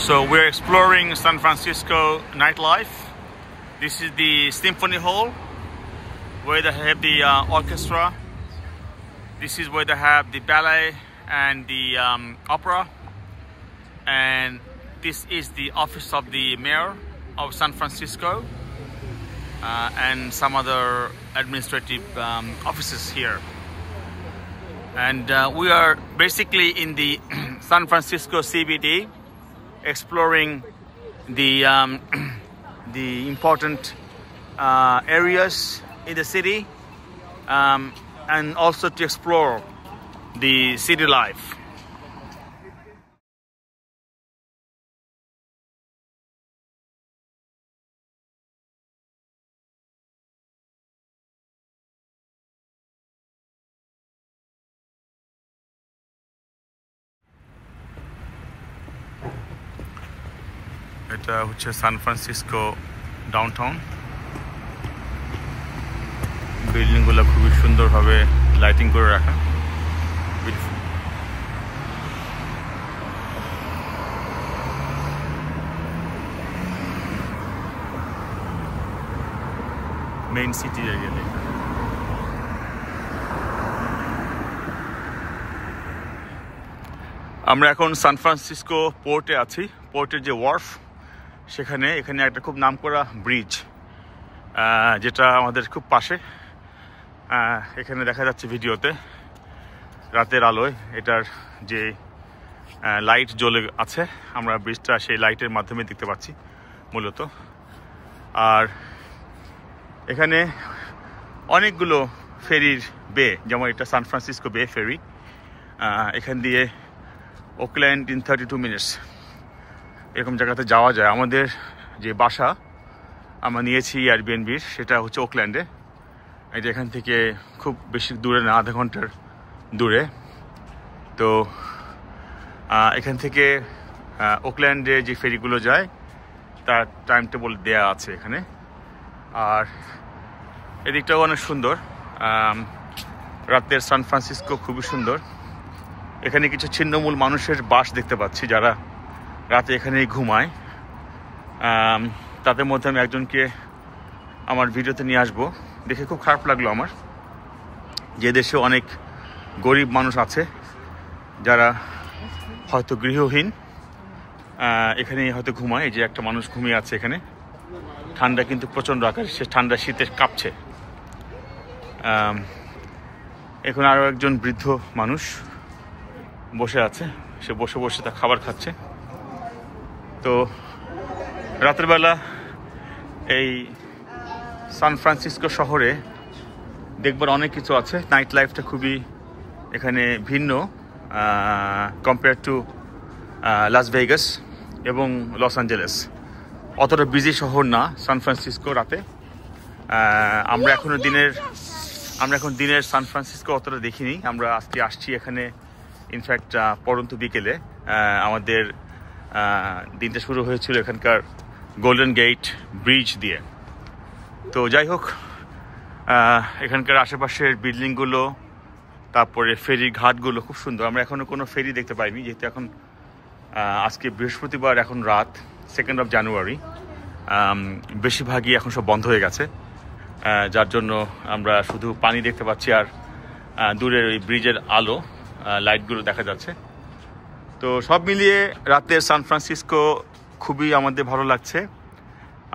So we're exploring San Francisco nightlife. This is the Symphony Hall, where they have the orchestra. This is where they have the ballet and the opera. And this is the office of the mayor of San Francisco and some other administrative offices here. And we are basically in the San Francisco CBD, exploring the important areas in the city, and also to explore the city life. এটা হচ্ছে San Francisco downtown. বিল্ডিংগুলো খুবই সুন্দরভাবে lighting করে রাখা, beautiful. Main city area. আমরা এখন San Francisco পোর্টে আছি। পোর্টের যে ওয়ার্ফ, এখানে একটা খুব নামকরা ব্রিজ, যেটা আমাদের খুব পাশে। এখানে দেখা যাচ্ছে ভিডিওতে রাতের আলোয় এটার যে লাইট জ্বলে আছে, আমরা ব্রিজটা সেই লাইটের মাধ্যমে দেখতে পাচ্ছি মূলত। আর এখানে অনেকগুলো ফেরির বে, যেমন এটা সান ফ্রান্সিসকো বে ফেরি। এখান দিয়ে ওকল্যান্ড ইন 32 মিনিটস এরকম জায়গাতে যাওয়া যায়। আমাদের যে বাসা আমরা নিয়েছি এয়ারবিএনবির, সেটা হচ্ছে ওকল্যান্ডে। এটা এখান থেকে খুব বেশি দূরে না, আধা ঘন্টার দূরে। তো এখান থেকে ওকল্যান্ডে যে ফেরিগুলো যায় তার টাইম টেবল দেওয়া আছে এখানে। আর এদিকটাও অনেক সুন্দর। রাতের সান ফ্রান্সিসকো খুবই সুন্দর। এখানে কিছু ছিন্নমূল মানুষের বাস দেখতে পাচ্ছি, যারা রাতে এখানেই ঘুমায়। তাদের মধ্যে আমি একজনকে আমার ভিডিওতে নিয়ে আসবো। দেখে খুব খারাপ লাগলো আমার, যে দেশে অনেক গরিব মানুষ আছে যারা হয়তো গৃহহীন, এখানেই হয়তো ঘুমায়। এই যে একটা মানুষ ঘুমিয়ে আছে এখানে। ঠান্ডা কিন্তু প্রচণ্ড আকারে, সে ঠান্ডা শীতে কাঁপছে। এখন আরও একজন বৃদ্ধ মানুষ বসে আছে, সে বসে বসে তার খাবার খাচ্ছে। তো রাতের বেলা এই সান ফ্রান্সিসকো শহরে দেখবার অনেক কিছু আছে। নাইট লাইফটা খুবই এখানে ভিন্ন কম্পেয়ার টু লাস ভেগাস এবং লস অ্যাঞ্জেলেস। অতটা বিজি শহর না সান ফ্রান্সিসকো রাতে। আমরা এখন দিনের সান ফ্রান্সিসকো অতটা দেখিনি। আমরা আজকে আসছি এখানে ইনফ্যাক্ট পরন্ত বিকেলে। আমাদের দিনটা শুরু হয়েছিল এখানকার গোল্ডেন গেট ব্রিজ দিয়ে। তো যাই হোক, এখানকার আশেপাশের বিল্ডিংগুলো, তারপরে ফেরির ঘাটগুলো খুব সুন্দর। আমরা এখনও কোনো ফেরি দেখতে পাইনি, যেহেতু এখন আজকে বৃহস্পতিবার, এখন রাত 2 জানুয়ারি। বেশিরভাগই এখন সব বন্ধ হয়ে গেছে, যার জন্য আমরা শুধু পানি দেখতে পাচ্ছি আর দূরের ওই ব্রিজের আলো, লাইটগুলো দেখা যাচ্ছে। তো সব মিলিয়ে রাতের সান ফ্রান্সিসকো খুবই আমাদের ভালো লাগছে।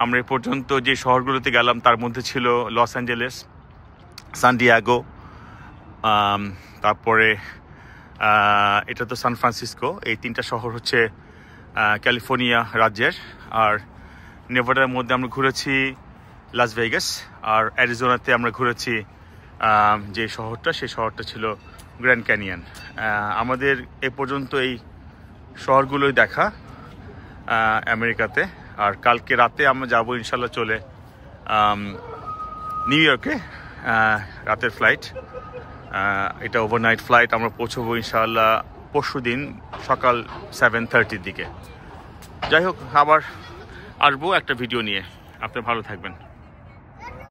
আমরা এ পর্যন্ত যে শহরগুলোতে গেলাম তার মধ্যে ছিল লস অ্যাঞ্জেলেস, সান ডিয়েগো, তারপরে এটা তো সান ফ্রান্সিসকো। এই 3টা শহর হচ্ছে ক্যালিফোর্নিয়া রাজ্যের। আর নেভাডার মধ্যে আমরা ঘুরেছি লাস ভেগাস, আর অ্যারিজোনাতে আমরা ঘুরেছি যে শহরটা, সেই শহরটা ছিল গ্র্যান্ড ক্যানিয়ন। আমাদের এ পর্যন্ত এই শহরগুলোই দেখা আমেরিকাতে। আর কালকে রাতে আমরা যাব ইনশাল্লাহ চলে নিউ ইয়র্কে, রাতের ফ্লাইট। এটা ওভারনাইট ফ্লাইট। আমরা পৌঁছবো ইনশাল্লাহ পরশু দিন সকাল 7:30 দিকে। যাই হোক, আবার আসবো একটা ভিডিও নিয়ে। আপনি ভালো থাকবেন।